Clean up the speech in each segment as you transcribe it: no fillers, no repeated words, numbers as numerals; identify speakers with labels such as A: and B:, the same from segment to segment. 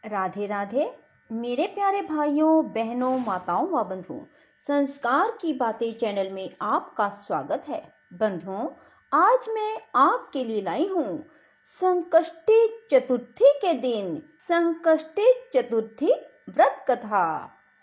A: राधे राधे मेरे प्यारे भाइयों बहनों माताओं व बंधुओं, संस्कार की बातें चैनल में आपका स्वागत है। बंधुओं, आज मैं आपके लिए लाई हूँ संकष्टी चतुर्थी के दिन संकष्टी चतुर्थी व्रत कथा।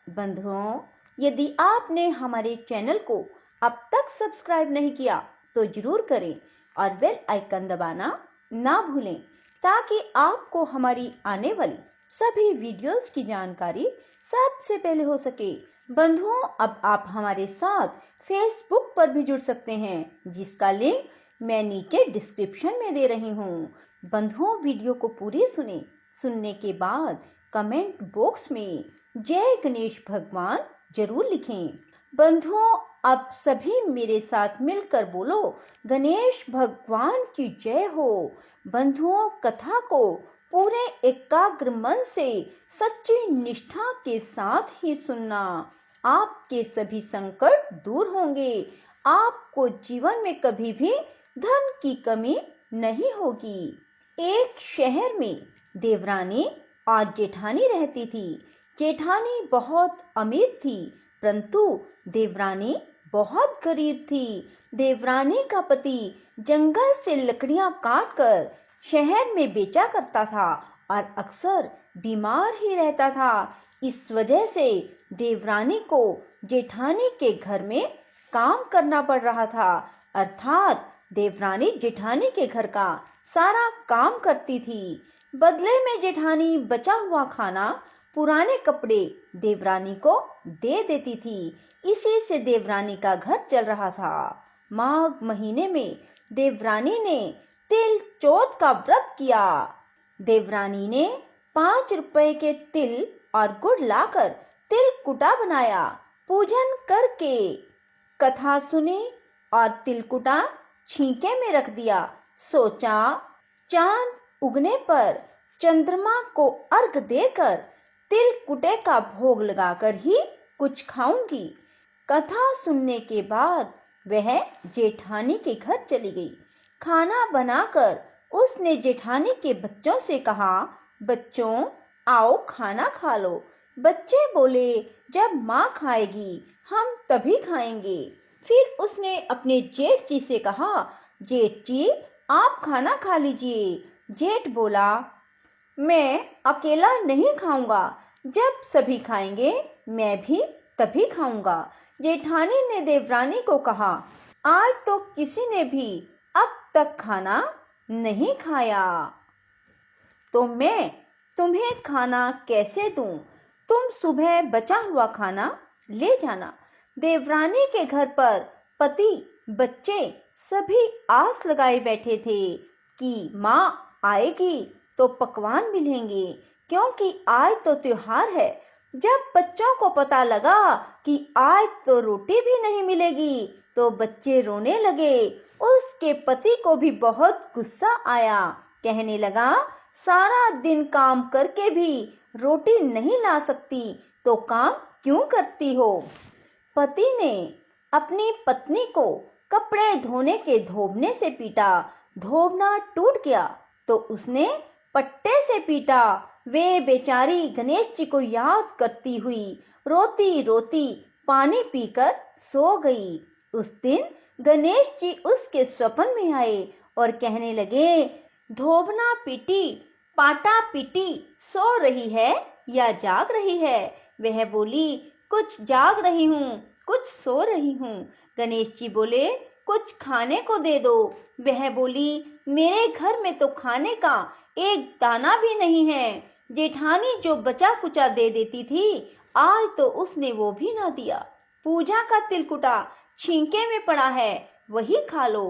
A: बंधुओं, यदि आपने हमारे चैनल को अब तक सब्सक्राइब नहीं किया तो जरूर करें और बेल आइकन दबाना ना भूलें, ताकि आपको हमारी आने वाली सभी वीडियोस की जानकारी सबसे पहले हो सके। बंधुओं, अब आप हमारे साथ फेसबुक पर भी जुड़ सकते हैं, जिसका लिंक मैं नीचे डिस्क्रिप्शन में दे रही हूँ। बंधुओं, वीडियो को पूरी सुनने के बाद कमेंट बॉक्स में जय गणेश भगवान जरूर लिखें। बंधुओं, आप सभी मेरे साथ मिलकर बोलो, गणेश भगवान की जय हो। बंधुओं, कथा को पूरे एकाग्र मन से सच्ची निष्ठा के साथ ही सुनना। आपके सभी संकट दूर होंगे। आपको जीवन में कभी भी धन की कमी नहीं होगी। एक शहर में देवरानी और जेठानी रहती थी। जेठानी बहुत अमीर थी, परंतु देवरानी बहुत गरीब थी। देवरानी का पति जंगल से लकड़ियां काटकर शहर में बेचा करता था और अक्सर बीमार ही रहता था। इस वजह से देवरानी को जेठानी के घर में काम करना पड़ रहा था, अर्थात देवरानी जेठानी के घर का सारा काम करती थी। बदले में जेठानी बचा हुआ खाना, पुराने कपड़े देवरानी को दे देती थी। इसी से देवरानी का घर चल रहा था। माघ महीने में देवरानी ने तिल चौथ का व्रत किया। देवरानी ने 5 रुपए के तिल और गुड़ लाकर तिल कुटा बनाया। पूजन करके कथा सुनी और तिलकुटा छींके में रख दिया। सोचा, चांद उगने पर चंद्रमा को अर्घ देकर तिलकुटे का भोग लगाकर ही कुछ खाऊंगी। कथा सुनने के बाद वह जेठानी के घर चली गई। खाना बनाकर उसने जेठानी के बच्चों से कहा, बच्चों आओ खाना खा लो। बच्चे बोले, जब माँ खाएगी हम तभी खाएंगे। फिर उसने अपने जेठ जी से कहा, जेठ जी आप खाना खा लीजिए। जेठ बोला, मैं अकेला नहीं खाऊंगा, जब सभी खाएंगे मैं भी तभी खाऊंगा। जेठानी ने देवरानी को कहा, आज तो किसी ने भी अब तक खाना नहीं खाया, तो मैं तुम्हें खाना कैसे दूं? तुम सुबह बचा हुआ खाना ले जाना। देवरानी के घर पर पति बच्चे सभी आस लगाए बैठे थे कि माँ आएगी तो पकवान मिलेंगे, क्योंकि आज तो त्योहार है। जब बच्चों को पता लगा कि आज तो रोटी भी नहीं मिलेगी तो बच्चे रोने लगे। उसके पति को भी बहुत गुस्सा आया। कहने लगा, सारा दिन काम करके भी रोटी नहीं ला सकती तो काम क्यों करती हो? पति ने अपनी पत्नी को कपड़े धोने के धोबने से पीटा। धोबना टूट गया तो उसने पट्टे से पीटा। वे बेचारी गणेश जी को याद करती हुई रोती रोती पानी पीकर सो गई। उस दिन गणेश जी उसके स्वप्न में आए और कहने लगे, धोबना पीटी पाटा पीटी सो रही है या जाग रही है? वह बोली, कुछ जाग रही हूँ, कुछ सो रही हूँ। गणेश जी बोले, कुछ खाने को दे दो। वह बोली, मेरे घर में तो खाने का एक दाना भी नहीं है। जेठानी जो बचा कुचा दे देती थी, आज तो उसने वो भी ना दिया। पूजा का तिलकुटा छींके में पड़ा है, वही खा लो।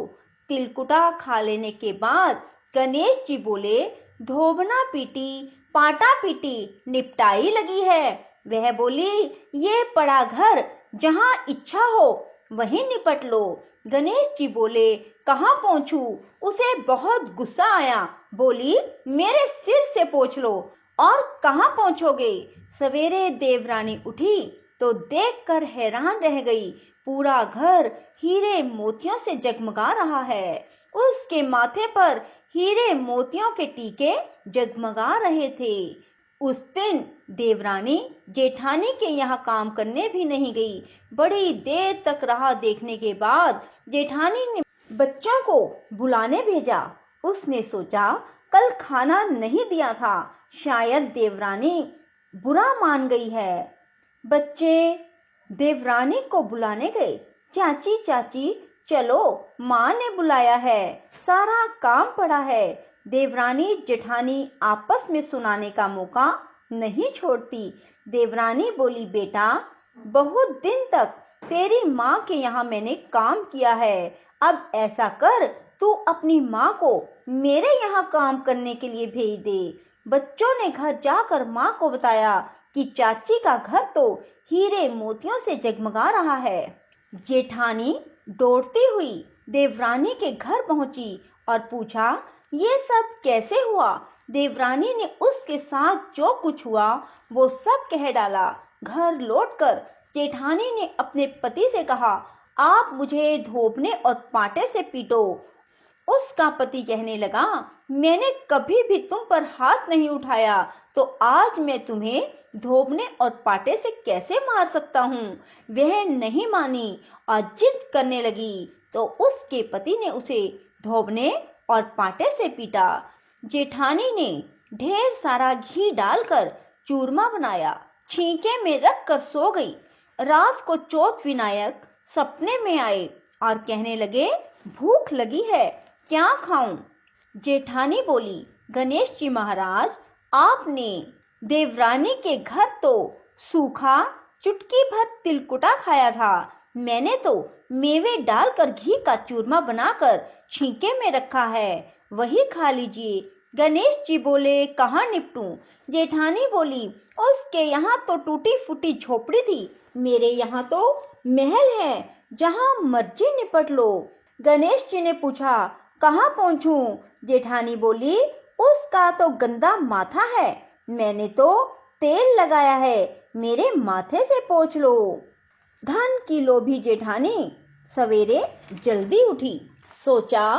A: तिलकुटा खा लेने के बाद गणेश जी बोले, धोबना पीटी पाटा पीटी निपटाई लगी है। वह बोली, ये पड़ा घर, जहां इच्छा हो वहीं निपट लो। गणेश जी बोले, कहाँ पहुंचूं? उसे बहुत गुस्सा आया। बोली, मेरे सिर से पूछ लो। और कहाँ पहुंचोगे? सवेरे देवरानी उठी तो देखकर हैरान रह गई। पूरा घर हीरे मोतियों से जगमगा रहा है। उसके माथे पर हीरे मोतियों के टीके जगमगा रहे थे। उस दिन देवरानी जेठानी के यहाँ काम करने भी नहीं गई। बड़ी देर तक राह देखने के बाद जेठानी ने बच्चों को बुलाने भेजा। उसने सोचा कल खाना नहीं दिया था, शायद देवरानी बुरा मान गई है। बच्चे देवरानी को बुलाने गए। चाची चाची चलो, माँ ने बुलाया है, सारा काम पड़ा है। देवरानी जेठानी आपस में सुनाने का मौका नहीं छोड़ती। देवरानी बोली, बेटा बहुत दिन तक तेरी माँ के यहाँ मैंने काम किया है, अब ऐसा कर तू अपनी माँ को मेरे यहाँ काम करने के लिए भेज दे। बच्चों ने घर जाकर माँ को बताया कि चाची का घर तो हीरे मोतियों से जगमगा रहा है। जेठानी दौड़ती हुई देवरानी के घर पहुंची और पूछा, ये सब कैसे हुआ? देवरानी ने उसके साथ जो कुछ हुआ वो सब कह डाला। घर लौटकर जेठानी ने अपने पति से कहा, आप मुझे धोबने और पाटे से पीटो। उसका पति कहने लगा, मैंने कभी भी तुम पर हाथ नहीं उठाया, तो आज मैं तुम्हें धोबने और पाटे से कैसे मार सकता हूँ? वह नहीं मानी और जिद करने लगी, तो उसके पति ने उसे धोबने और पाटे से पीटा। जेठानी ने ढेर सारा घी डालकर चूरमा बनाया, छींके में रख कर सो गई। रात को चौथ विनायक सपने में आए और कहने लगे, भूख लगी है, क्या खाऊं? जेठानी बोली, गणेश जी महाराज, आपने देवरानी के घर तो सूखा चुटकी भर तिलकुटा खाया था, मैंने तो मेवे डालकर घी का चूरमा बनाकर छींके में रखा है, वही खा लीजिए। गणेश जी बोले, कहाँ निपटूं? जेठानी बोली, उसके यहाँ तो टूटी फूटी झोपड़ी थी, मेरे यहाँ तो महल है, जहाँ मर्जी निपट लो। गणेश जी ने पूछा, कहाँ पहुंचूं? जेठानी बोली, उसका तो गंदा माथा है, मैंने तो तेल लगाया है, मेरे माथे से पोंछ लो। धन की लोभी जेठानी सवेरे जल्दी उठी। सोचा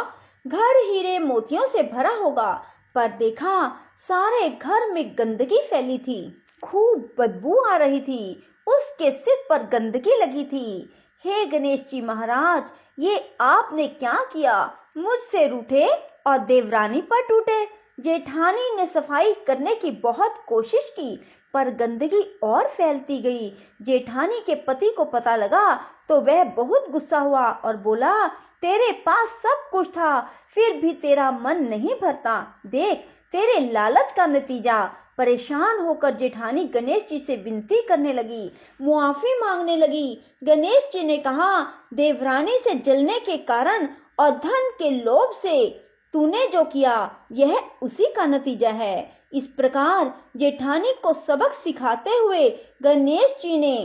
A: घर हीरे मोतियों से भरा होगा, पर देखा सारे घर में गंदगी फैली थी, खूब बदबू आ रही थी, उसके सिर पर गंदगी लगी थी। हे गणेश जी महाराज, ये आपने क्या किया? मुझसे रूठे और देवरानी पर टूटे। जेठानी ने सफाई करने की बहुत कोशिश की, पर गंदगी और फैलती गई। जेठानी के पति को पता लगा तो वह बहुत गुस्सा हुआ और बोला, तेरे पास सब कुछ था, फिर भी तेरा मन नहीं भरता, देख तेरे लालच का नतीजा। परेशान होकर जेठानी गणेश जी से विनती करने लगी, मुआफी मांगने लगी। गणेश जी ने कहा, देवरानी से जलने के कारण और धन के लोभ से तूने जो किया, यह उसी का नतीजा है। इस प्रकार जेठानी को सबक सिखाते हुए गणेश जी ने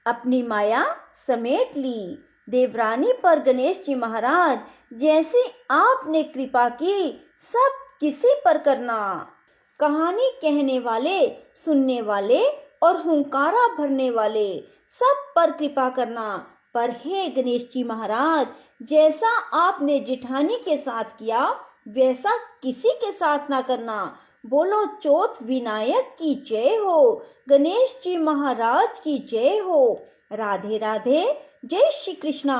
A: अपनी माया समेट ली। देवरानी पर गणेश जी महाराज, जैसी आपने कृपा की, सब किसी पर करना। कहानी कहने वाले, सुनने वाले और हुंकारा भरने वाले सब पर कृपा करना। पर हे गणेश जी महाराज, जैसा आपने जेठानी के साथ किया, वैसा किसी के साथ ना करना। बोलो चौथ विनायक की जय हो, गणेश जी महाराज की जय हो। राधे राधे, जय श्री कृष्णा।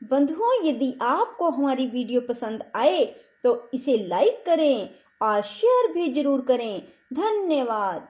A: बंधुओं, यदि आपको हमारी वीडियो पसंद आए तो इसे लाइक करें और शेयर भी जरूर करें। धन्यवाद।